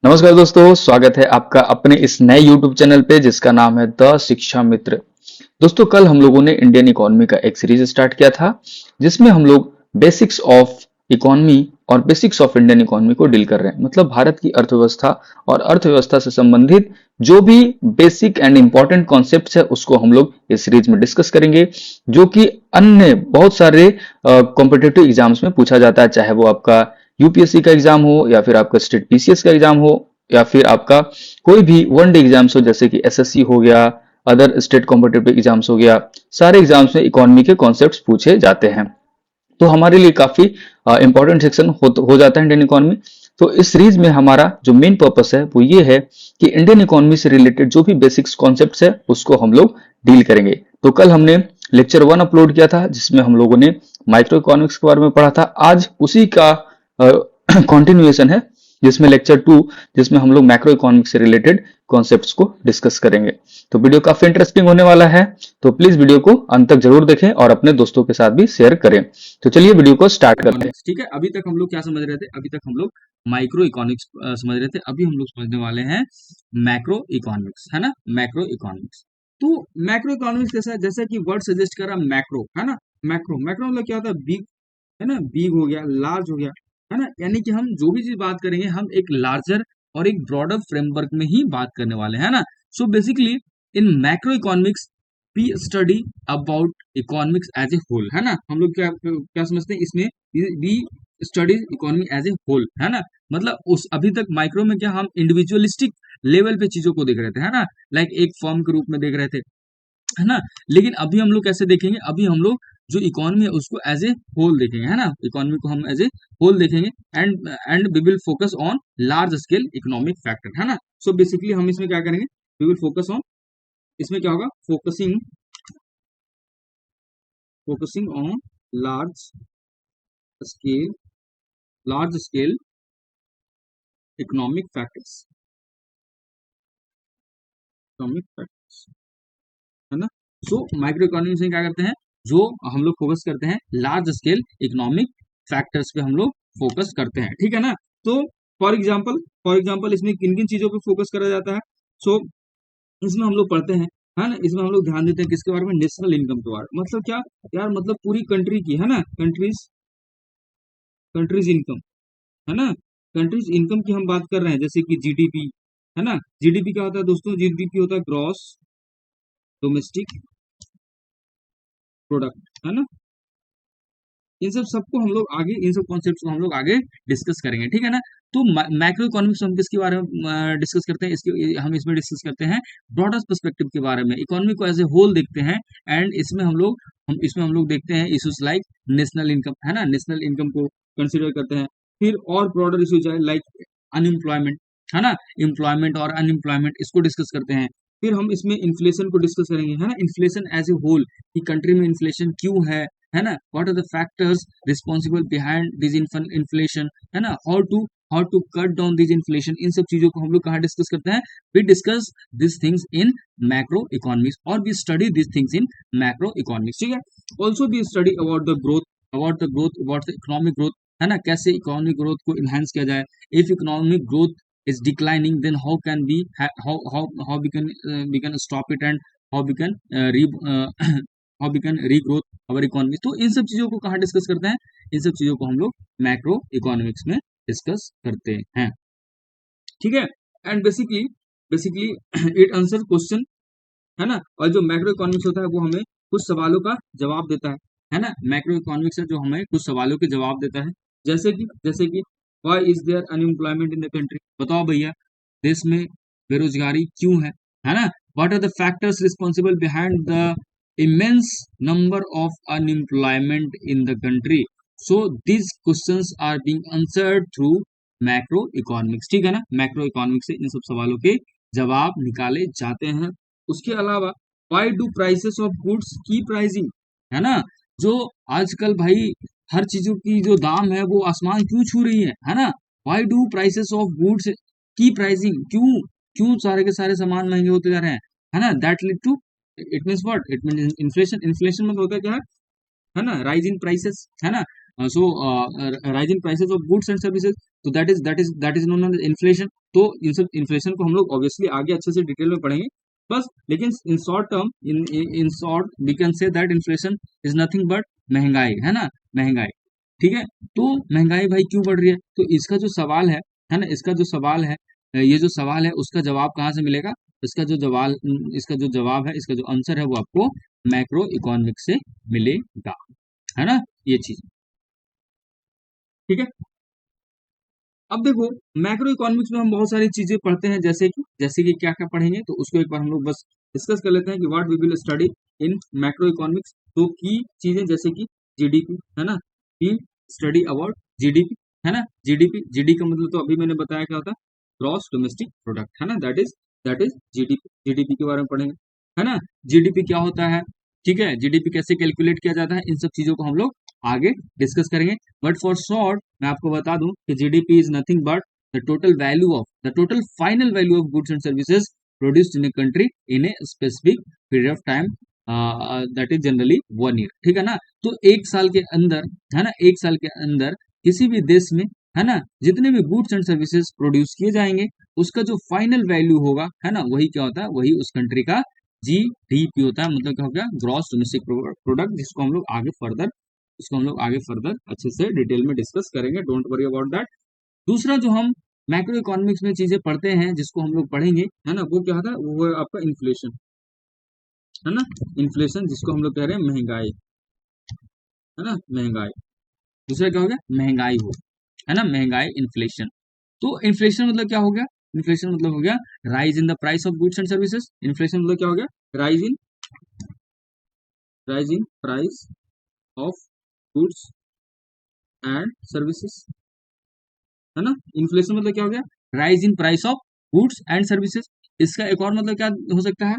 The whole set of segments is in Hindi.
नमस्कार दोस्तों, स्वागत है आपका अपने इस नए YouTube चैनल पे जिसका नाम है द शिक्षा मित्र। दोस्तों, कल हम लोगों ने इंडियन इकोनॉमी का एक सीरीज स्टार्ट किया था जिसमें हम लोग बेसिक्स ऑफ इकोनॉमी और बेसिक्स ऑफ इंडियन इकोनॉमी को डील कर रहे हैं। मतलब भारत की अर्थव्यवस्था और अर्थव्यवस्था से संबंधित जो भी बेसिक एंड इंपॉर्टेंट कॉन्सेप्ट्स है उसको हम लोग इस सीरीज में डिस्कस करेंगे, जो कि अन्य बहुत सारे कॉम्पिटिटिव एग्जाम्स में पूछा जाता है, चाहे वो आपका यूपीएससी का एग्जाम हो या फिर आपका स्टेट पीसीएस का एग्जाम हो या फिर आपका कोई भी वन डे एग्जाम्स हो जैसे कि एसएससी हो गया, अदर स्टेट कॉम्पिटिटिव एग्जाम्स हो गया। सारे एग्जाम्स में इकोनॉमी के कॉन्सेप्ट्स पूछे जाते हैं, तो हमारे लिए काफी इंपॉर्टेंट सेक्शन हो जाता है इंडियन इकोनॉमी। तो इस सीरीज में हमारा जो मेन पर्पस है वो ये है कि इंडियन इकोनॉमी से रिलेटेड जो भी बेसिक्स कॉन्सेप्ट्स है उसको हम लोग डील करेंगे। तो कल हमने लेक्चर 1 अपलोड किया था जिसमें हम लोगों ने माइक्रो इकोनॉमिक्स के बारे में पढ़ा था। आज उसी का कंटिन्यूएशन है जिसमें लेक्चर 2, जिसमें हम लोग मैक्रो इकोनॉमिक्स से रिलेटेड कॉन्सेप्ट्स को डिस्कस करेंगे। तो वीडियो काफी इंटरेस्टिंग होने वाला है, तो प्लीज वीडियो को अंत तक जरूर देखें और अपने दोस्तों के साथ भी शेयर करें। तो चलिए वीडियो को स्टार्ट करते हैं। ठीक है, अभी तक हम लोग क्या समझ रहे थे? अभी तक हम लोग माइक्रो इकोनॉमिक्स समझ रहे थे। अभी हम लोग समझने वाले हैं मैक्रो इकोनॉमिक्स, है ना। मैक्रो इकोनॉमिक्स, तो मैक्रो इकोनॉमिक्स कैसा है? जैसा कि वर्ड सजेस्ट कर रहा है, मैक्रो, है ना। मैक्रो मैक्रो मतलब क्या होता है? बिग, है ना। बिग हो गया, लार्ज हो गया, है ना। यानी कि हम जो भी चीज बात करेंगे हम एक लार्जर और एक ब्रॉडर फ्रेमवर्क में ही बात करने वाले हैं ना। So basically in macro economics we study about economics as a whole, है ना। हम लोग क्या क्या समझते हैं इसमें? We study economy as a whole, है ना। मतलब उस अभी तक माइक्रो में क्या हम इंडिविजुअलिस्टिक लेवल पे चीजों को देख रहे थे, है ना। लाइक एक फॉर्म के रूप में देख रहे थे, है ना। लेकिन अभी हम लोग कैसे देखेंगे? अभी हम लोग जो इकोनॉमी है उसको एज ए होल देखेंगे, है ना। इकोनॉमी को हम एज ए होल देखेंगे and we will focus on large scale economic factor, है ना। सो बेसिकली हम इसमें क्या करेंगे? वी विल फोकस ऑन, इसमें क्या होगा? Focusing on large scale large scale economic factors, economic factors, है ना। सो माइक्रो इकोनॉमिक्स में क्या करते हैं? जो हम लोग फोकस करते हैं लार्ज स्केल इकोनॉमिक फैक्टर्स पे हम लोग फोकस करते हैं, ठीक है ना। तो फॉर एग्जाम्पल इसमें किन किन चीजों पे फोकस करा जाता है? सो इसमें हम लोग पढ़ते हैं, है ना। इसमें हम लोग ध्यान देते हैं किसके बारे में? नेशनल इनकम के बारे में। मतलब क्या यार? मतलब पूरी कंट्री की, है ना। कंट्रीज इनकम, है ना। कंट्रीज इनकम की हम बात कर रहे हैं, जैसे कि जीडीपी, है ना। जीडीपी क्या होता है दोस्तों? जीडीपी होता है ग्रॉस डोमेस्टिक प्रोडक्ट, है ना। इन सब कॉन्सेप्ट्स को हम लोग आगे डिस्कस करेंगे, ठीक है ना। तो मैक्रो इकोनॉमिक्स हम किसके बारे में डिस्कस करते हैं? इसके हम इसमें डिस्कस करते हैं ब्रॉडर पर्सपेक्टिव के बारे में, इकोनॉमी को एज ए होल देखते हैं। एंड इसमें हम लोग देखते हैं इश्यूज लाइक नेशनल इनकम, है ना। नेशनल इनकम को कंसिडर करते हैं। फिर और ब्रॉडर इश्यूज है लाइक अनएम्प्लॉयमेंट, है ना। एम्प्लॉयमेंट और अनएम्प्लॉयमेंट इसको डिस्कस करते हैं। फिर हम इसमें इन्फ्लेशन को डिस्कस करेंगे, है ना। इन्फ्लेशन एज ए होल, कि कंट्री में इन्फ्लेशन क्यों है ना। What are the factors responsible behind this inflation, है ना। How to cut down this inflation, इन सब चीजों को हम लोग कहाँ डिस्कस करते हैं? We discuss this things in macro economics, और we study this things in macro economics, ठीक है। Also we study about the economic growth, है ना। कैसे इकोनॉमिक ग्रोथ को इनहेंस किया जाए? If economic growth is declining, then how can we how we can stop it, and how we can how we can regrowth our economy। तो इन सब चीजों को कहाँ डिस्कस करते हैं? इन सब चीजों को हम लोग मैक्रो इकोनॉमिक्स में डिस्कस करते हैं, ठीक है। And basically it answer question, है ना। और जो मैक्रो इकोनॉमिक्स होता है वो हमें कुछ सवालों का जवाब देता है ना। मैक्रो इकोनॉमिक्स है जो हमें कुछ सवालों के जवाब देता है, जैसे कि why is there unemployment in the country? बताओ भैया, देश में बेरोजगारी क्यों है ना। What are the factors responsible behind the immense number of unemployment in the country? So these questions are being answered through macro economics, ठीक है ना। मैक्रो इकोनॉमिक्स से इन सब सवालों के जवाब निकाले जाते हैं। उसके अलावा why do prices of goods keep rising, है ना। जो आजकल भाई हर चीजों की जो दाम है वो आसमान क्यों छू रही है ना। Why do prices of goods keep rising, क्यों क्यों सारे के सारे सामान महंगे होते जा रहे हैं, है ना। That lead to, it means what? It means inflation. Inflation मतलब होता है क्या? है ना, राइज इन प्राइसेस, है ना। So rise in prices of goods and services, तो that is known as inflation. तो इन सब इन्फ्लेशन को हम लोग ऑब्वियसली आगे अच्छे से डिटेल में पढ़ेंगे बस। लेकिन in short term, in short we can say that inflation is nothing but महंगाई, है ना, महंगाई। ठीक है, तो महंगाई भाई क्यों बढ़ रही है, तो इसका जो सवाल है ना, इसका जो सवाल है, ये जो सवाल है उसका जवाब कहाँ से मिलेगा, इसका जो जवाब है, इसका जो आंसर है वो आपको मैक्रो इकोनॉमिक से मिलेगा, है ना, ये चीज। ठीक है, अब देखो मैक्रो इकोनॉमिक्स में हम बहुत सारी चीजें पढ़ते हैं, जैसे कि क्या क्या पढ़ेंगे, तो उसको एक बार हम लोग बस डिस्कस कर लेते हैं कि what we will study in macro economics. तो की चीजें जैसे कि जीडीपी, है ना, की स्टडी अबाउट जीडीपी, है ना, जीडीपी, जीडी का मतलब तो अभी मैंने बताया क्या होता है, ग्रॉस डोमेस्टिक प्रोडक्ट, है ना, दैट इज जीडीपी, जीडीपी के बारे में पढ़ेंगे, है ना। जीडीपी क्या होता है, ठीक है, जीडीपी कैसे कैलकुलेट किया जाता है, इन सब चीजों को हम लोग आगे डिस्कस करेंगे। बट फॉर शॉर्ट मैं आपको बता दूं कि GDP is nothing but the total final value of goods and services produced in a country in a specific period of time, that is generally 1 year, ठीक है ना। तो एक साल के अंदर, है ना, एक साल के अंदर किसी भी देश में, है ना, जितने भी गुड्स एंड सर्विसेज प्रोड्यूस किए जाएंगे उसका जो फाइनल वैल्यू होगा, है ना, वही क्या होता है, वही उस कंट्री का जीडीपी होता है। मतलब क्या हो गया, ग्रॉस डोमेस्टिक प्रोडक्ट, जिसको हम लोग आगे फर्दर अच्छे से डिटेल में डिस्कस करेंगे, डोंट वरी अबाउट दैट। दूसरा जो हम मैक्रो इकोनॉमिक्स में चीजें पढ़ते हैं, जिसको हम लोग पढ़ेंगे, है ना, वो क्या था, वो है आपका इन्फ्लेशन, है ना, इन्फ्लेशन, जिसको हम लोग कह रहे हैं महंगाई, है ना, महंगाई। दूसरा क्या हो गया, महंगाई हो, है ना, महंगाई, इन्फ्लेशन। तो इन्फ्लेशन मतलब क्या हो गया, इन्फ्लेशन मतलब हो गया rise in the price of goods and services. Inflation मतलब क्या हो गया, rise in price of goods and services, है ना। इन्फ्लेशन मतलब क्या हो गया, rise in price of goods and services. इसका एक और मतलब क्या हो सकता है,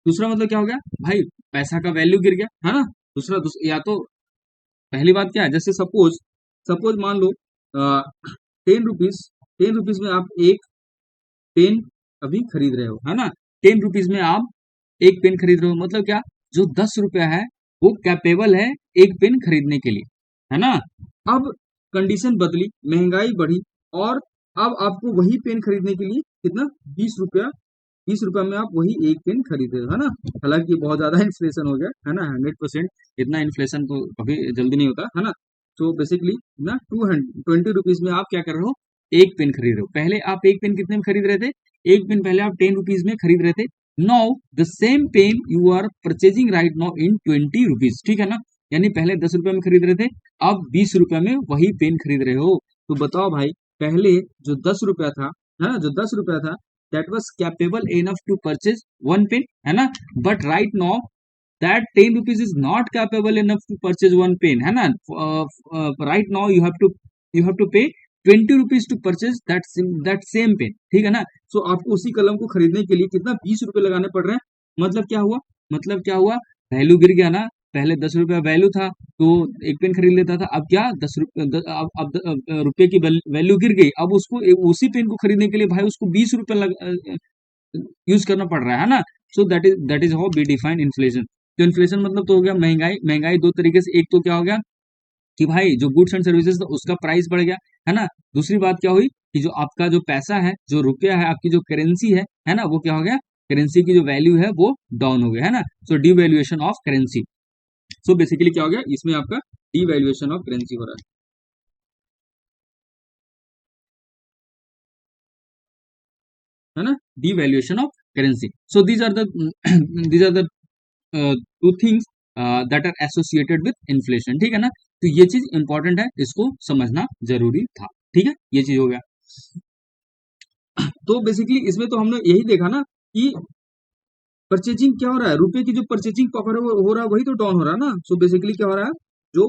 दूसरा मतलब क्या हो गया भाई, पैसा का वैल्यू गिर गया, है ना। या तो पहली बात क्या है, जैसे सपोज सपोज मान लो 10 रुपीज, 10 रुपीज में आप एक पेन अभी खरीद रहे हो, है ना, 10 रुपीज में आप एक पेन खरीद रहे हो, मतलब क्या, जो 10 रुपया है वो कैपेबल है एक पेन खरीदने के लिए, है ना। अब कंडीशन बदली, महंगाई बढ़ी, और अब आपको वही पेन खरीदने के लिए कितना, 20 रुपया, 20 रुपया में आप वही एक पेन खरीद रहे हो, है ना। हालांकि बहुत ज्यादा इन्फ्लेशन हो गया, है ना, 100%, इतना इन्फ्लेशन तो कभी जल्दी नहीं होता, है ना। तो बेसिकली ना 20 रुपीज में आप क्या कर रहे हो, एक पेन खरीद रहे हो। पहले आप एक पेन कितने में खरीद रहे थे, एक पेन पहले आप 10 रुपीज में खरीद रहे थे। Now the same pen you are purchasing right now in 20 rupees, ठीक है ना। यानी पहले 10 रुपए में खरीद रहे थे, अब 20 रुपए में वही पेन खरीद रहे हो। तो बताओ भाई, पहले जो 10 रुपया था, है ना, जो 10 रुपया था, that was capable enough to purchase one pen, है ना। But right now that 10 rupees is not capable enough to purchase one pen, है ना। Right now you have to pay 20 rupees to purchase that same pen, ठीक है ना। सो आपको उसी कलम को खरीदने के लिए कितना, 20 रुपए लगाने पड़ रहे हैं। मतलब क्या हुआ, वैल्यू गिर गया ना। पहले 10 रुपया वैल्यू था तो एक पेन खरीद लेता था, अब क्या, 10 रुपये, अब रुपये की वैल्यू गिर गई, अब उसको उसी पेन को खरीदने के लिए भाई उसको 20 रुपये यूज करना पड़ रहा है ना। So that is how we define inflation. तो इन्फ्लेशन मतलब तो हो गया महंगाई। महंगाई दो तरीके से, एक तो क्या हो गया कि भाई जो गुड्स एंड सर्विसेज था उसका प्राइस बढ़ गया, है ना। दूसरी बात क्या हुई कि जो आपका जो पैसा है, जो रुपया है, आपकी जो करेंसी है ना, वो क्या हो गया, करेंसी की जो वैल्यू है वो डाउन हो गया, है ना। So devaluation of currency. So basically क्या हो गया, इसमें आपका डिवैल्यूएशन ऑफ करेंसी हो रहा है ना, devaluation of currency. So these are the these are the two things that are associated with inflation, ठीक है ना। तो ये चीज इंपॉर्टेंट है, इसको समझना जरूरी था, ठीक है, ये चीज हो गया। तो बेसिकली इसमें तो हमने यही देखा ना कि परचेजिंग क्या हो रहा है, रुपए की जो परचेजिंग पावर हो रहा है वही तो डाउन हो रहा है ना। सो बेसिकली क्या हो रहा है, जो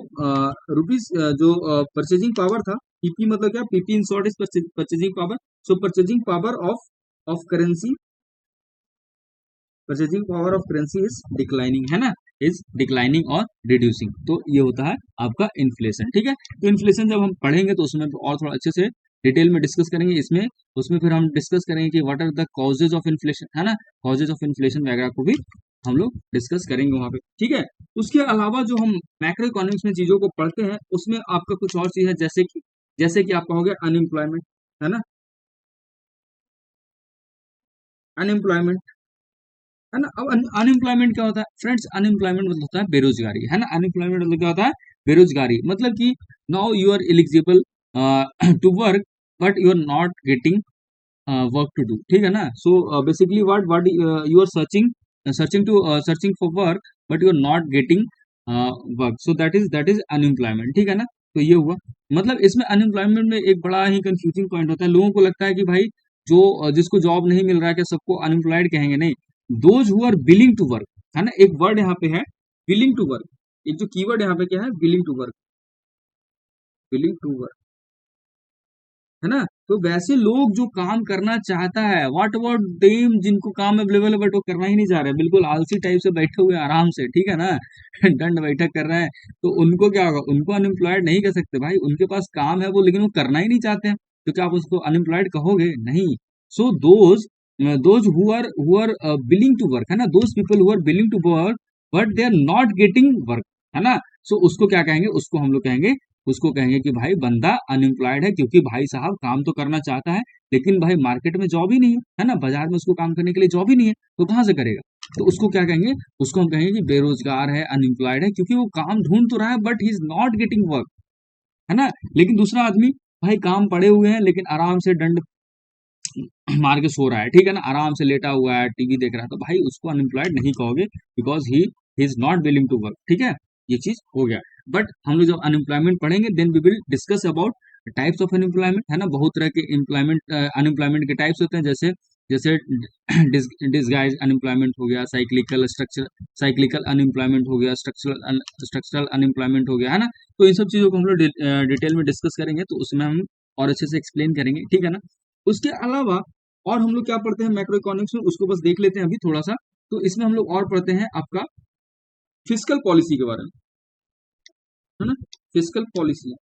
रुपीज जो परचेजिंग पावर था, पीपी मतलब क्या, PP in short is purchasing power. So purchasing power of currency, purchasing power of currency is declining, है ना, इज डिक्लाइनिंग और रिड्यूसिंग। तो ये होता है आपका इन्फ्लेशन, ठीक है। तो इन्फ्लेशन जब हम पढ़ेंगे तो उसमें और थोड़ा अच्छे से डिटेल में डिस्कस करेंगे इसमें। उसमें फिर हम डिस्कस करेंगे कि what are the causes of inflation, है ना, कॉजेज ऑफ इन्फ्लेशन वगैरह को भी हम लोग डिस्कस करेंगे वहां पे, ठीक है। उसके अलावा जो हम मैक्रो इकोनॉमिक्स में चीजों को पढ़ते हैं उसमें आपका कुछ और चीज है, जैसे कि आपका हो गया अनएम्प्लॉयमेंट, है ना, अनएम्प्लॉयमेंट, है ना। अब अनएम्प्लॉयमेंट क्या होता है फ्रेंड्स? अनएम्प्लॉयमेंट मतलब होता है बेरोजगारी, है ना। अनएम्प्लॉयमेंट मतलब क्या होता है? बेरोजगारी, मतलब कि now you are eligible to work but you are not getting work to do, ठीक है ना। So basically what you are searching, searching for work but you are not getting work, so that is unemployment, ठीक है ना। तो ये हुआ, मतलब इसमें अनएम्प्लॉयमेंट में एक बड़ा ही कंफ्यूजिंग पॉइंट होता है। लोगों को लगता है कि भाई जो जिसको जॉब नहीं मिल रहा है क्या सबको अनएम्प्लॉयड कहेंगे? नहीं, those who are willing to work, है ना। एक वर्ड यहाँ पे है विलिंग टू वर्क, एक जो कीवर्ड यहाँ पे क्या है, willing to work, willing to work, है ना। तो वैसे लोग जो काम करना चाहता है, व्हाट अबाउट देम, जिनको काम अवेलेबल है बट वो करना ही नहीं चाह रहे, बिल्कुल आलसी टाइप से बैठे हुए हैं आराम से, ठीक है ना, दंड बैठक कर रहे हैं, तो उनको क्या होगा? उनको अनएम्प्लॉयड नहीं कह सकते भाई, उनके पास काम है वो, लेकिन वो करना ही नहीं चाहते हैं, तो क्या आप उसको अनएम्प्लॉयड कहोगे? नहीं। So those who are willing to work, है ना, those people who are willing to work but they are not getting work, है ना। सो उसको क्या कहेंगे? उसको हम लोग कहेंगे, उसको कहेंगे कि भाई बंदा अनएम्प्लॉयड है, क्योंकि भाई साहब काम तो करना चाहता है लेकिन भाई मार्केट में जॉब ही नहीं है ना, बाजार में उसको काम करने के लिए जॉब ही नहीं है, तो कहाँ से करेगा? तो उसको क्या कहेंगे? उसको हम कहेंगे कि बेरोजगार है, अनएम्प्लॉयड है, क्योंकि वो काम ढूंढ तो रहा है but he is not getting work, है ना। लेकिन दूसरा आदमी भाई काम पड़े हुए हैं लेकिन आराम से डंड मार के सो रहा है, ठीक है ना, आराम से लेटा हुआ है, टीवी देख रहा है, तो भाई उसको अनएम्प्लॉयड नहीं कहोगे, because he is not willing to work, ठीक है। ये चीज हो गया। बट हम लोग जब अनएम्प्लॉयमेंट पढ़ेंगे then we will discuss about types of unemployment, है ना। बहुत तरह के एम्प्लॉयमेंट अनएम्प्लॉयमेंट के टाइप्स होते हैं, जैसे जैसे डिसगाइज अनएम्प्लॉयमेंट हो गया, साइक्लिकल अनएम्प्लॉयमेंट हो गया, स्ट्रक्चरल अनएम्प्लॉयमेंट हो गया, है ना। तो इन सब चीजों को हम लोग डिटेल में डिस्कस करेंगे, तो उसमें हम और अच्छे से एक्सप्लेन करेंगे, ठीक है ना। उसके अलावा और हम लोग क्या पढ़ते हैं मैक्रो इकोनॉमिक्स में, उसको बस देख लेते हैं अभी थोड़ा सा। तो इसमें हम लोग और पढ़ते हैं आपका फिस्कल पॉलिसी के बारे में, है ना, फिस्कल पॉलिसी,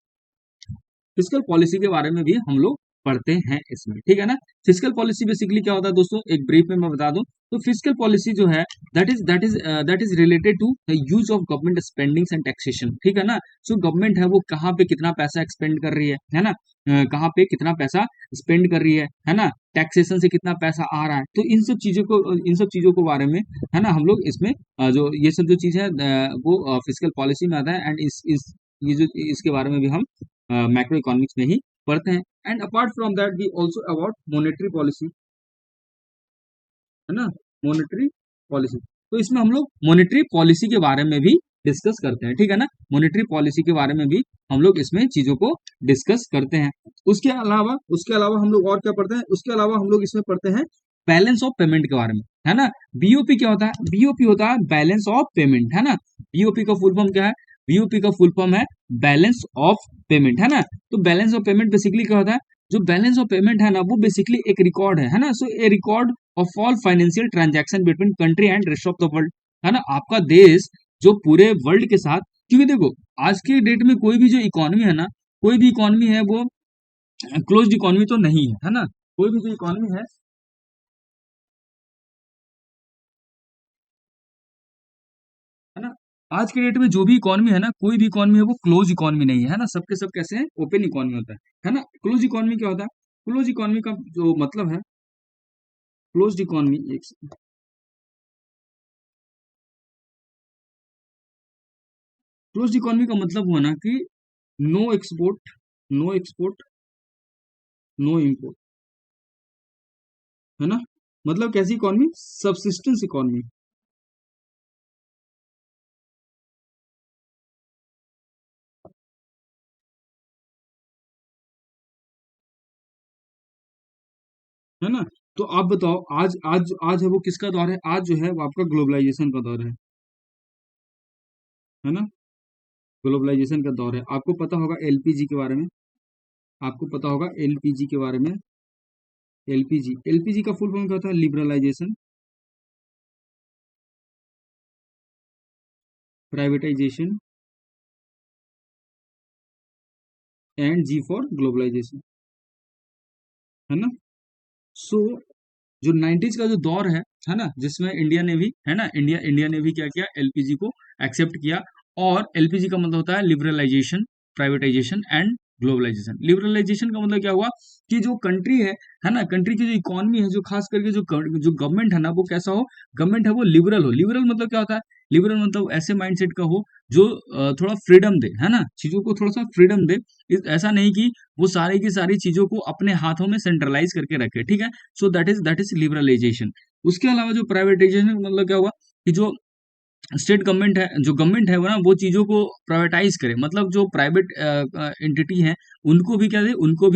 फिस्कल पॉलिसी के बारे में भी हम लोग पढ़ते हैं इसमें, ठीक है ना। फिस्कल पॉलिसी बेसिकली क्या होता है दोस्तों, एक ब्रीफ में मैं बता दूं, तो फिस्कल पॉलिसी जो है that is related to the use of government spendings and taxation, ठीक है ना। सो गवर्नमेंट है वो कहाँ पे कितना पैसा एक्सपेंड कर रही है ना, कहाँ पे कितना पैसा स्पेंड कर रही है ना, टैक्सेशन से कितना पैसा आ रहा है, तो इन सब चीजों को बारे में, है ना, हम लोग इसमें जो ये सब जो चीज है वो फिस्कल पॉलिसी में आता है, एंड इस ये जो इसके बारे में भी हम मैक्रो इकोनॉमिक्स में ही पढ़ते हैं। And apart from that we also about monetary policy, है ना, मॉनेटरी पॉलिसी। तो इसमें हम लोग मॉनेटरी पॉलिसी के बारे में भी डिस्कस करते हैं, ठीक है ना, मॉनेटरी पॉलिसी के बारे में भी हम लोग इसमें चीजों को डिस्कस करते हैं। उसके अलावा हम लोग और क्या पढ़ते हैं? उसके अलावा हम लोग इसमें पढ़ते हैं बैलेंस ऑफ पेमेंट के बारे में, है ना। बीओपी क्या होता है? बीओपी होता है बैलेंस ऑफ पेमेंट, है ना। बीओपी का फुल फॉर्म क्या है? बीओपी का फुल फॉर्म है बैलेंस ऑफ पेमेंट, है ना। तो बैलेंस ऑफ पेमेंट बेसिकली क्या होता है? जो बैलेंस ऑफ पेमेंट है ना वो बेसिकली एक रिकॉर्ड है ना। So a record of all financial transaction between country and rest of the world, है ना। आपका देश जो पूरे वर्ल्ड के साथ, क्योंकि देखो आज के डेट में कोई भी जो इकोनॉमी है ना, कोई भी इकोनॉमी है वो क्लोज्ड इकोनॉमी तो नहीं है, है ना। कोई भी जो इकोनॉमी है ना, आज के डेट में जो भी इकोनॉमी है ना, कोई भी इकोनॉमी है वो क्लोज इकोनॉमी नहीं है ना, सबके सब कैसे हैं? ओपन इकोनॉमी होता है ना। क्लोज इकोनॉमी क्या होता है? क्लोज इकोनॉमी का जो मतलब है, क्लोज्ड इकोनॉमी, एक क्लोज्ड इकोनॉमी का मतलब हुआ ना कि no export, no export, no import, है ना। मतलब कैसी इकोनॉमी? सबसिस्टेंस इकोनॉमी, है ना। तो आप बताओ आज आज आज है वो किसका दौर है? आज जो है वो आपका ग्लोबलाइजेशन का दौर है ना। ग्लोबलाइजेशन का दौर है। आपको पता होगा एलपीजी के बारे में, आपको पता होगा एलपीजी के बारे में। एलपीजी का फुल फॉर्म क्या होता है? Liberalisation, privatisation and G for globalisation, है ना। सो जो 90s का जो दौर है ना, जिसमें इंडिया ने भी, है ना, इंडिया ने भी क्या किया, एलपीजी को एक्सेप्ट किया। और एलपीजी का मतलब होता है liberalisation, privatisation and globalisation. Liberalisation का मतलब क्या हुआ कि जो कंट्री है ना, कंट्री की जो इकोनॉमी है, जो खास करके जो गवर्नमेंट है ना, वो कैसा हो, गवर्नमेंट है वो लिबरल हो। लिबरल मतलब क्या होता है, लिबरल मतलब ऐसे माइंडसेट का हो जो थोड़ा फ्रीडम दे, है ना, चीजों को थोड़ा सा फ्रीडम दे। ऐसा नहीं कि वो सारी की सारी चीजों को अपने हाथों में सेंट्रलाइज करके रखे, ठीक है। So that is liberalisation. उसके अलावा जो प्राइवेटाइजेशन मतलब क्या हुआ कि जो स्टेट गवर्नमेंट है, जो गवर्नमेंट है वो ना, वो चीजों को प्राइवेटाइज करे, मतलब जो प्राइवेट एंटिटी है, उनको भी क्या दे, उनको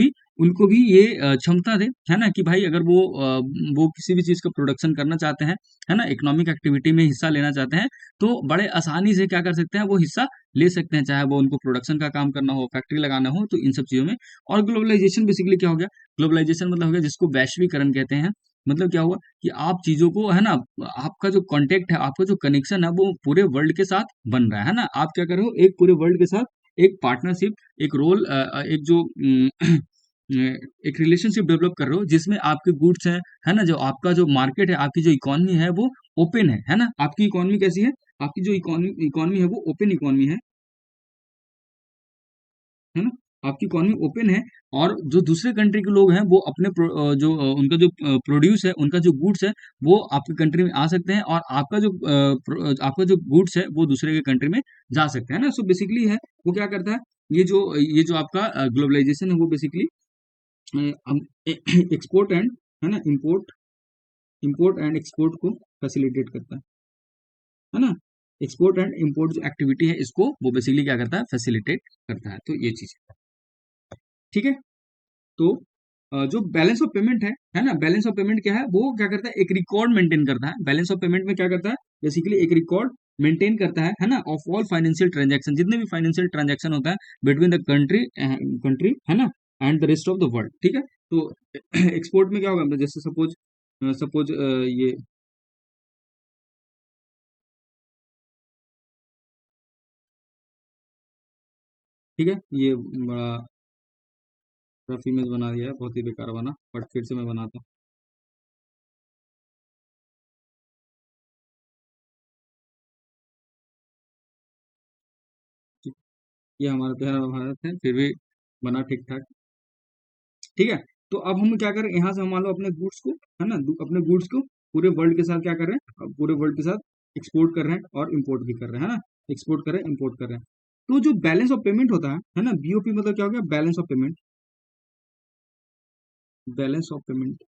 भी ये क्षमता दे, है ना, कि भाई अगर वो किसी भी चीज का प्रोडक्शन करना चाहते हैं, है ना, इकोनॉमिक एक्टिविटी में हिस्सा लेना चाहते हैं, तो बड़े आसानी से क्या कर सकते हैं, वो हिस्सा ले सकते हैं, चाहे वो उनको प्रोडक्शन का काम करना हो, फैक्ट्री लगाना हो, तो इन सब चीजों में। और ग्लोबलाइजेशन बेसिकली क्या हो गया, ग्लोबलाइजेशन मतलब हो गया जिसको वैश्वीकरण कहते हैं। मतलब क्या हुआ कि आप चीजों को, है ना, आपका जो कांटेक्ट है, आपका जो कनेक्शन है, वो पूरे वर्ल्ड के साथ बन रहा है ना। आप क्या कर रहे हो, एक पूरे वर्ल्ड के साथ एक पार्टनरशिप, एक रोल, एक जो एक रिलेशनशिप डेवलप कर रहे हो, जिसमें आपके गुड्स हैं, है ना, जो आपका जो मार्केट है, आपकी जो इकोनॉमी है वो ओपन है ना। आपकी इकोनॉमी कैसी है, आपकी जो इकोनॉमी इकोनॉमी है वो ओपन इकोनॉमी है ना, आपकी इकोनॉमी ओपन है। और जो दूसरे कंट्री के लोग हैं, वो अपने उनका जो प्रोड्यूस है, उनका जो गुड्स है, वो आपकी कंट्री में आ सकते हैं, और आपका जो गुड्स है वो दूसरे के कंट्री में जा सकते हैं ना। सो बेसिकली है, वो क्या करता है, ये जो आपका ग्लोबलाइजेशन है, वो बेसिकली एक्सपोर्ट एंड, है ना, इम्पोर्ट इम्पोर्ट एंड एक्सपोर्ट को फैसिलिटेट करता है ना। एक्सपोर्ट एंड इम्पोर्ट जो एक्टिविटी है, इसको वो बेसिकली क्या करता है, फैसिलिटेट करता है। तो ये चीज ठीक है। तो जो बैलेंस ऑफ पेमेंट है ना, बैलेंस ऑफ पेमेंट क्या है, वो क्या करता है, एक रिकॉर्ड मेंटेन करता है। बैलेंस ऑफ पेमेंट में क्या करता है, बेसिकली एक रिकॉर्ड मेंटेन करता है ना, ऑफ ऑल फाइनेंशियल ट्रांजैक्शन, जितने भी फाइनेंशियल ट्रांजैक्शन होता है बिटवीन द कंट्री, है ना, and the rest of the world, ठीक है। तो एक्सपोर्ट में क्या होगा, मतलब जैसे सपोज सपोज ये, ठीक है, ये बड़ा रफ इमेज बना दिया है, बहुत ही बेकार बना, बट फिर से मैं बनाता हूँ। ये हमारा प्यारा भारत है, फिर भी बना ठीक ठाक, ठीक है। तो अब हम क्या करें, यहाँ से हम मान लो अपने गुड्स को, है ना, अपने गुड्स को पूरे वर्ल्ड के साथ क्या कर रहे हैं, पूरे वर्ल्ड के साथ एक्सपोर्ट कर रहे हैं और इम्पोर्ट भी कर रहे हैं, है ना, एक्सपोर्ट कर रहे हैं, इम्पोर्ट कर रहे हैं। तो जो बैलेंस ऑफ पेमेंट होता है ना, बीओपी मतलब क्या हो गया, balance of payment, balance of payment,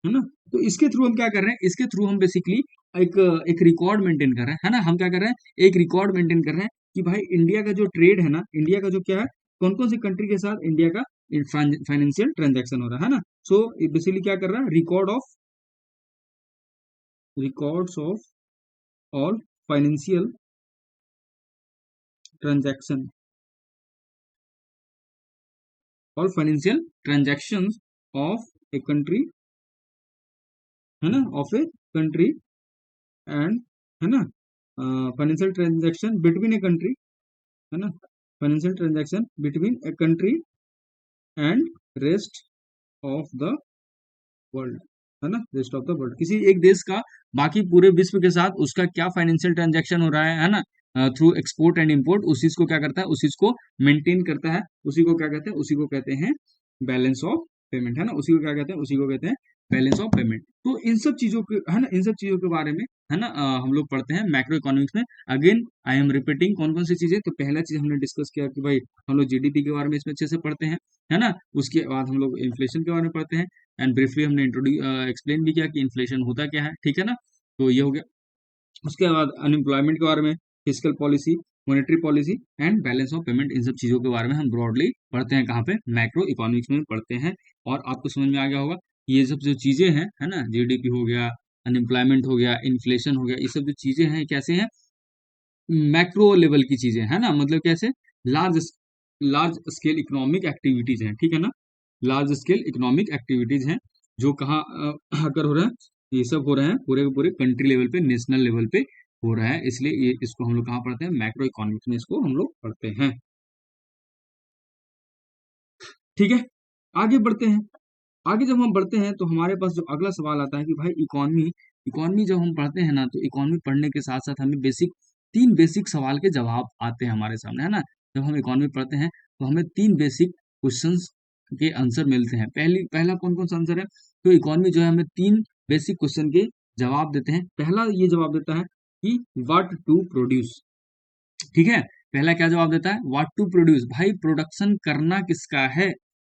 है ना। तो इसके थ्रू हम क्या कर रहे हैं, इसके थ्रू हम बेसिकली एक एक रिकॉर्ड मेंटेन कर रहे हैं, है ना। हम क्या कर रहे हैं, एक रिकॉर्ड मेंटेन कर रहे हैं कि भाई इंडिया का जो ट्रेड है ना, इंडिया का जो क्या है, कौन कौन सी कंट्री के साथ इंडिया का फाइनेंशियल ट्रांजैक्शन हो रहा है ना। सो बेसिकली क्या कर रहा है, records of all financial transaction, all financial transaction of a country, है ना, ऑफ ए कंट्री एंड, है ना, financial transaction between a country, है ना, financial transaction between a country and rest of the world, है ना, रेस्ट ऑफ द वर्ल्ड, किसी एक देश का बाकी पूरे विश्व के साथ उसका क्या फाइनेंशियल ट्रांजैक्शन हो रहा है ना, थ्रू एक्सपोर्ट एंड इंपोर्ट, उस चीज को क्या करता है, उस चीज को मेंटेन करता है। उसी को क्या कहते हैं, उसी को कहते हैं बैलेंस ऑफ पेमेंट, है ना, उसी को क्या कहते हैं, उसी को कहते हैं बैलेंस ऑफ पेमेंट। तो इन सब चीजों के, है ना, इन सब चीजों के बारे में, है ना, हम लोग पढ़ते हैं मैक्रो इकोनॉमिक्स में। अगेन आई एम रिपीटिंग, कौन कौन सी चीजें, तो पहला चीज हमने डिस्कस किया कि भाई हम लोग जीडीपी के बारे में इसमें अच्छे से पढ़ते हैं, है ना। उसके बाद हम लोग इन्फ्लेशन के बारे में पढ़ते हैं, एंड ब्रीफली हमने इंट्रोड्यूस एक्सप्लेन भी किया कि इन्फ्लेशन होता क्या है, ठीक है ना। तो ये हो गया। उसके बाद अनएम्प्लॉयमेंट के बारे में, physical policy, monetary policy and balance of payment, इन सब चीजों के बारे में हम ब्रॉडली पढ़ते हैं, कहाँ पे, मैक्रो इकोनॉमिक्स में पढ़ते हैं। और आपको समझ में आ गया होगा, ये सब जो चीजें हैं, है ना, जीडीपी हो गया, अनएम्प्लॉयमेंट हो गया, इन्फ्लेशन हो गया, ये सब जो चीजें हैं कैसे हैं, मैक्रो लेवल की चीजें, है ना, मतलब कैसे, large large scale economic activities हैं, ठीक है ना, लार्ज स्केल इकोनॉमिक एक्टिविटीज हैं, जो कहाँ अगर हो रहा है, ये सब हो रहे हैं पूरे के पूरे कंट्री लेवल पे, नेशनल लेवल पे हो रहा है, इसलिए ये इसको हम लोग कहाँ पढ़ते हैं, मैक्रो इकोनॉमिक्स में इसको हम लोग पढ़ते हैं, ठीक है। आगे बढ़ते हैं। आगे जब हम बढ़ते हैं तो हमारे पास जो अगला सवाल आता है कि भाई इकोनॉमी, इकोनॉमी जब हम पढ़ते हैं ना तो इकोनॉमी पढ़ने के साथ साथ हमें बेसिक, तीन बेसिक सवाल के जवाब आते हैं हमारे सामने, है ना। जब हम इकोनॉमी पढ़ते हैं तो हमें तीन बेसिक क्वेश्चंस के आंसर मिलते हैं। पहला कौन कौन सा आंसर है, तो इकोनॉमी जो है हमें तीन बेसिक क्वेश्चन के जवाब देते हैं। पहला ये जवाब देता है कि व्हाट टू प्रोड्यूस, ठीक है। पहला क्या जवाब देता है, व्हाट टू प्रोड्यूस, भाई प्रोडक्शन करना किसका है,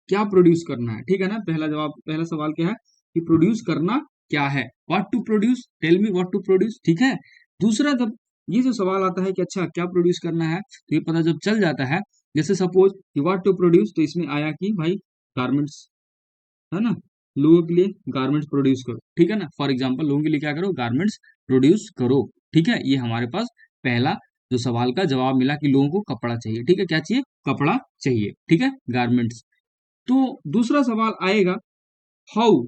क्या प्रोड्यूस करना है, ठीक है ना। पहला जवाब, पहला सवाल क्या है कि प्रोड्यूस करना क्या है, what to produce, tell me what to produce, ठीक है। दूसरा जब ये जो सवाल आता है कि अच्छा क्या प्रोड्यूस करना है, तो ये पता जब चल जाता है, जैसे सपोज कि व्हाट टू प्रोड्यूस, तो इसमें आया कि भाई गारमेंट्स, है ना, लोगों के लिए गारमेंट्स प्रोड्यूस करो, ठीक है ना। फॉर एग्जाम्पल लोगों के लिए क्या करो, गारमेंट्स प्रोड्यूस करो, ठीक है। ये हमारे पास पहला जो सवाल का जवाब मिला कि लोगों को कपड़ा चाहिए, ठीक है, क्या चाहिए, कपड़ा चाहिए, ठीक है, गारमेंट्स। तो दूसरा सवाल आएगा हाउ,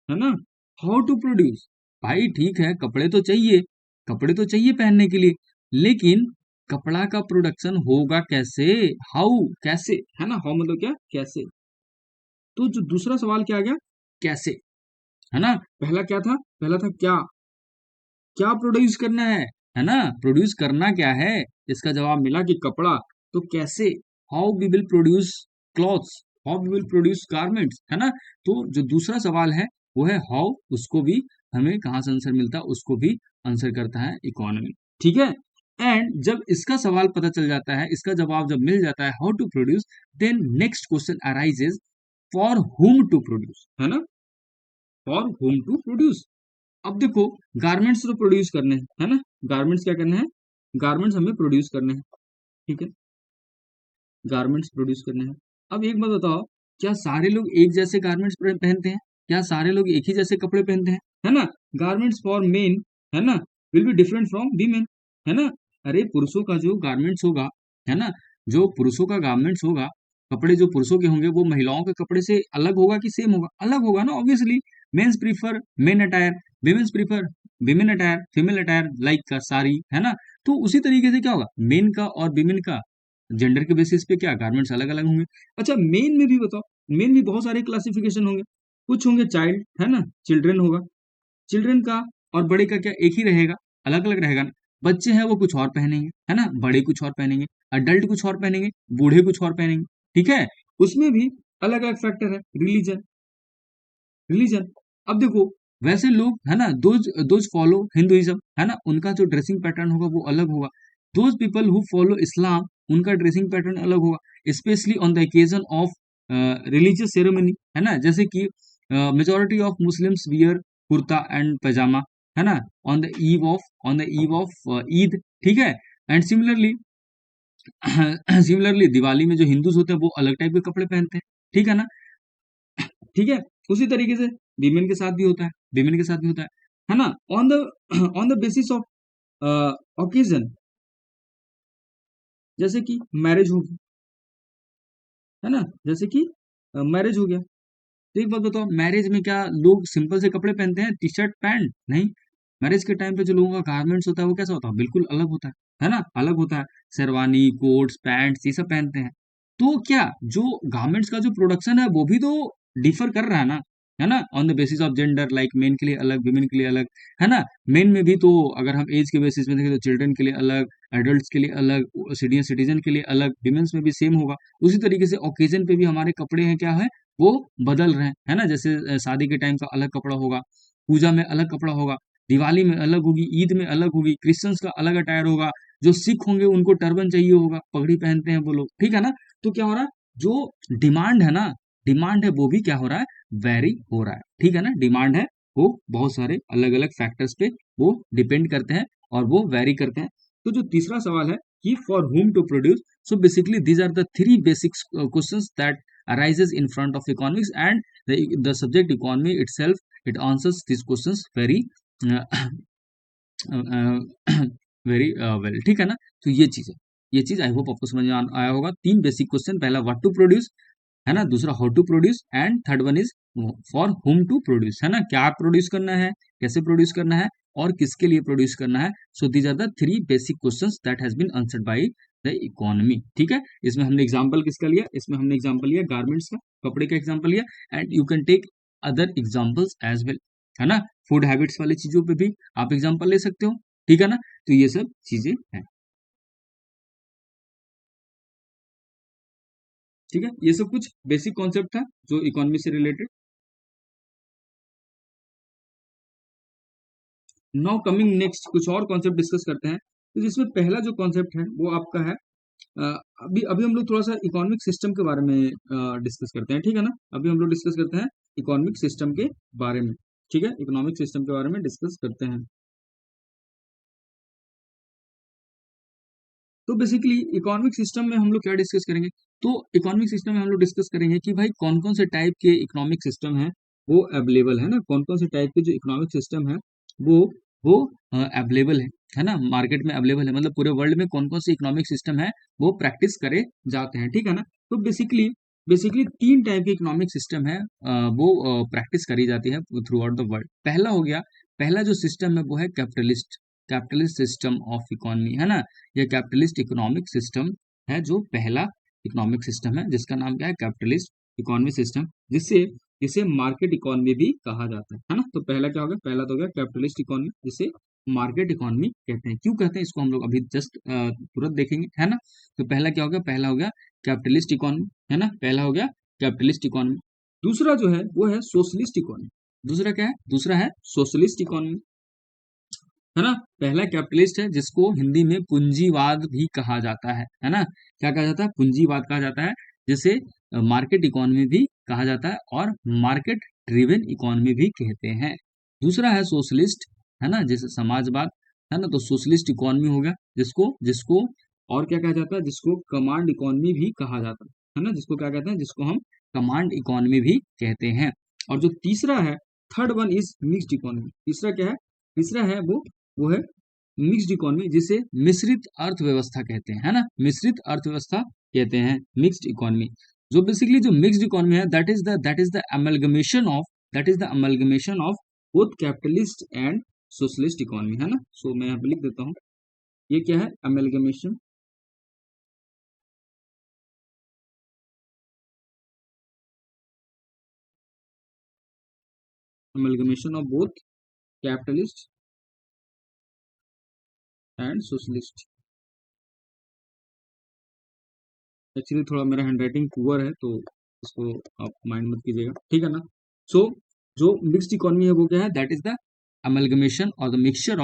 है ना, हाउ टू प्रोड्यूस, भाई ठीक है कपड़े तो चाहिए, कपड़े तो चाहिए पहनने के लिए, लेकिन कपड़ा का प्रोडक्शन होगा कैसे, हाउ, कैसे, है ना, हाउ मतलब क्या, कैसे। तो जो दूसरा सवाल क्या आ गया, कैसे, है ना। पहला क्या था, पहला था क्या, क्या प्रोड्यूस करना है ना, प्रोड्यूस करना क्या है, इसका जवाब मिला कि कपड़ा, तो कैसे, how we will produce clothes, how we will produce garments, है ना। तो जो दूसरा सवाल है वो है हाउ, उसको भी हमें कहाँ से आंसर मिलता है, उसको भी आंसर करता है इकोनॉमी, ठीक है। एंड जब इसका सवाल पता चल जाता है, इसका जवाब जब मिल जाता है how to produce, then next question arises for whom to produce, है ना, फॉर हुम टू प्रोड्यूस। अब देखो गारमेंट्स तो प्रोड्यूस करने हैं, है ना, गारमेंट्स क्या करने हैं, गारमेंट्स हमें प्रोड्यूस करने हैं, ठीक है, गारमेंट्स प्रोड्यूस करने हैं। अब एक बात बताओ, क्या सारे लोग एक जैसे गारमेंट्स पहनते हैं, क्या सारे लोग एक ही जैसे कपड़े पहनते हैं, है ना। गारमेंट्स फॉर मेन, है ना, will be different from women, है ना। अरे पुरुषों का जो गारमेंट्स होगा, है ना, जो पुरुषों का गारमेंट्स होगा, कपड़े जो पुरुषों के होंगे वो महिलाओं के कपड़े से अलग होगा कि सेम होगा, अलग होगा ना, obviously. Mens prefer men attire, womens prefer women attire, female attire like sari, है ना। तो उसी तरीके से क्या होगा, मेन का और विमेन का जेंडर के बेसिस पे क्या गारमेंट्स अलग अलग होंगे। अच्छा मेन में भी बताओ, मेन भी बहुत सारे क्लासिफिकेशन होंगे, कुछ होंगे चाइल्ड, है ना, चिल्ड्रन होगा, चिल्ड्रन का और बड़े का क्या एक ही रहेगा, अलग अलग रहेगा ना। बच्चे हैं वो कुछ और पहनेंगे, है ना, बड़े कुछ और पहनेंगे, अडल्ट कुछ और पहनेंगे, बूढ़े कुछ और पहनेंगे, ठीक है। उसमें भी अलग अलग फैक्टर है, रिलीजन, रिलीजन। अब देखो वैसे लोग, है ना, दोज दोज फॉलो हिंदुइज्म, है ना, उनका जो ड्रेसिंग पैटर्न होगा वो अलग होगा। Those people who follow Islam, उनका ड्रेसिंग पैटर्न अलग होगा, specially on the occasion of religious ceremony, है ना, जैसे कि majority of Muslims wear kurta and pyjama, है ना, on the eve of Eid, ठीक है। एंड सिमिलरली सिमिलरली दिवाली में जो हिंदूज होते हैं वो अलग टाइप के कपड़े पहनते हैं, ठीक है ना, ठीक है। उसी तरीके से वीमेन के साथ भी होता है, वीमेन के साथ भी होता है ना, on the on the basis of occasion, जैसे कि मैरिज होगी, है ना, जैसे कि मैरिज हो गया। तो एक बात बताओ, मैरिज में क्या लोग सिंपल से कपड़े पहनते हैं, टी शर्ट पैंट, नहीं। मैरिज के टाइम पे जो लोगों का गारमेंट्स होता है वो कैसा होता है, बिल्कुल अलग होता है ना, अलग होता है। शेरवानी, कोट्स, पैंट्स, ये सब पहनते हैं। तो क्या जो गारमेंट्स का जो प्रोडक्शन है वो भी तो डिफर कर रहा है ना, on the basis of gender, like main के लिए अलग, विमेन के लिए अलग, है ना। मेन में भी तो अगर हम एज के बेसिस में देखें तो चिल्ड्रन के लिए अलग, एडल्ट्स के लिए अलग, सीनियर सिटीजन के लिए अलग, विमेन्स में भी सेम होगा। उसी तरीके से ओकेजन पे भी हमारे कपड़े हैं क्या है, वो बदल रहे हैं, है ना। जैसे शादी के टाइम का अलग कपड़ा होगा, पूजा में अलग कपड़ा होगा, दिवाली में अलग होगी, ईद में अलग होगी, क्रिश्चियंस का अलग अटायर होगा, जो सिख होंगे उनको टर्बन चाहिए होगा, पगड़ी पहनते हैं वो लोग, ठीक है ना। तो क्या हो रहा है, जो डिमांड है ना, डिमांड है वो भी क्या हो रहा है, वेरी हो रहा है, ठीक है ना। डिमांड है वो बहुत सारे अलग अलग फैक्टर्स पे वो डिपेंड करते हैं और वो वेरी करते हैं। तो जो तीसरा सवाल है कि for whom to produce, so basically these are the three basic questions that arises in front of economics, and the subject economy itself it answers these questions very uh, very well, ठीक है ना। तो ये चीज है, ये चीज आई होप आपको समझ में आया होगा। तीन बेसिक क्वेश्चन, पहला व्हाट टू प्रोड्यूस, है ना, दूसरा how to produce, and third one is for whom to produce, है ना, क्या प्रोड्यूस करना है, कैसे प्रोड्यूस करना है, और किसके लिए प्रोड्यूस करना है। So these are the three basic questions that has been answered by the economy. ठीक है, इसमें हमने एग्जांपल किसका लिया, इसमें हमने एग्जांपल लिया गारमेंट्स का, कपड़े का एग्जांपल लिया, and you can take other examples as well, है ना, फूड हैबिट्स वाली चीजों पे भी आप एग्जांपल ले सकते हो। ठीक है ना, तो ये सब चीजें हैं। ठीक है, ये सब कुछ बेसिक कॉन्सेप्ट था जो इकोनॉमी से रिलेटेड। नाउ कमिंग नेक्स्ट कुछ और कॉन्सेप्ट डिस्कस करते हैं। तो जिसमें पहला जो कॉन्सेप्ट है वो आपका है, अ, अभी अभी हम लोग थोड़ा सा इकोनॉमिक सिस्टम के बारे में डिस्कस करते हैं। ठीक है ना, अभी हम लोग डिस्कस करते हैं इकोनॉमिक सिस्टम के बारे में। ठीक है, इकोनॉमिक सिस्टम के बारे में डिस्कस करते हैं। तो बेसिकली इकोनॉमिक सिस्टम में हम लोग क्या डिस्कस करेंगे, तो इकोनॉमिक सिस्टम में हम लोग डिस्कस करेंगे कि भाई कौन कौन से टाइप के इकोनॉमिक सिस्टम है वो अवेलेबल है ना, कौन कौन से टाइप के जो इकोनॉमिक सिस्टम है वो वो अवेलेबल है ना, मार्केट में अवेलेबल है, मतलब पूरे वर्ल्ड में कौन कौन से इकोनॉमिक सिस्टम है वो प्रैक्टिस करे जाते हैं। ठीक है ना, तो बेसिकली बेसिकली तीन टाइप के इकोनॉमिक सिस्टम है, वो प्रैक्टिस करी जाती है थ्रू आउट द वर्ल्ड। पहला हो गया, पहला जो सिस्टम है वो है capitalist, capitalist system of economy, है ना, ये कैपिटलिस्ट इकोनॉमिक सिस्टम है, जो पहला इकोनॉमिक सिस्टम है जिसका नाम क्या है, कैपिटलिस्ट इकोनॉमिक सिस्टम, जिससे जिसे मार्केट इकोनॉमी भी कहा जाता है ना। तो पहला क्या हो गया, पहला तो हो गया कैपिटलिस्ट इकोनॉमी, जिसे मार्केट इकोनॉमी कहते हैं। क्यों कहते हैं इसको हम लोग अभी जस्ट तुरंत देखेंगे, है ना। तो पहला क्या हो गया, पहला हो गया कैपिटलिस्ट इकोनॉमी, है ना, पहला हो गया कैपिटलिस्ट इकोनॉमी। दूसरा जो है वो है सोशलिस्ट इकोनॉमी। दूसरा क्या है, दूसरा है सोशलिस्ट इकोनॉमी, है ना। पहला कैपिटलिस्ट है जिसको हिंदी में पूंजीवाद भी कहा जाता है ना, क्या कहा जाता है, पूंजीवाद कहा जाता है, जिसे मार्केट इकोनॉमी भी कहा जाता है और मार्केट ड्रिवन इकोनॉमी भी कहते हैं। दूसरा है सोशलिस्ट, है ना, जैसे समाजवाद, है ना, तो सोशलिस्ट इकोनॉमी हो गया, जिसको जिसको और क्या कहा जाता है, जिसको कमांड इकोनॉमी भी कहा जाता है ना, जिसको क्या कहते हैं, जिसको हम कमांड इकोनॉमी भी कहते हैं। और जो तीसरा है, third one is mixed economy. तीसरा क्या है, तीसरा है वो है मिक्स्ड इकोनॉमी, जिसे मिश्रित अर्थव्यवस्था कहते हैं, है ना, मिश्रित अर्थव्यवस्था कहते हैं, मिक्स्ड इकोनॉमी। जो बेसिकली जो मिक्स्ड इकोनॉमी है, that is the amalgamation of, that is the amalgamation of both capitalist and socialist economy, है ना। सो मैं यहाँ पे लिख देता हूँ, ये क्या है, amalgamation, amalgamation of both capitalist and socialist. Actually थोड़ा मेरा हैंडराइटिंग पुअर है, तो इसको आप माइंड मत कीजिएगा, ठीक है ना। सो जो मिक्स्ड इकोनॉमी है वो क्या है, that is the amalgamation or the mixture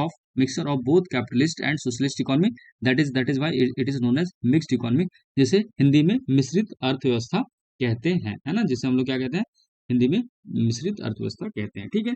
of both capitalist and socialist economy, that is why it is known as mixed economy, जिसे हिंदी में मिश्रित अर्थव्यवस्था कहते हैं, है ना, जिसे हम लोग क्या कहते हैं, हिंदी में मिश्रित अर्थव्यवस्था कहते हैं। ठीक है,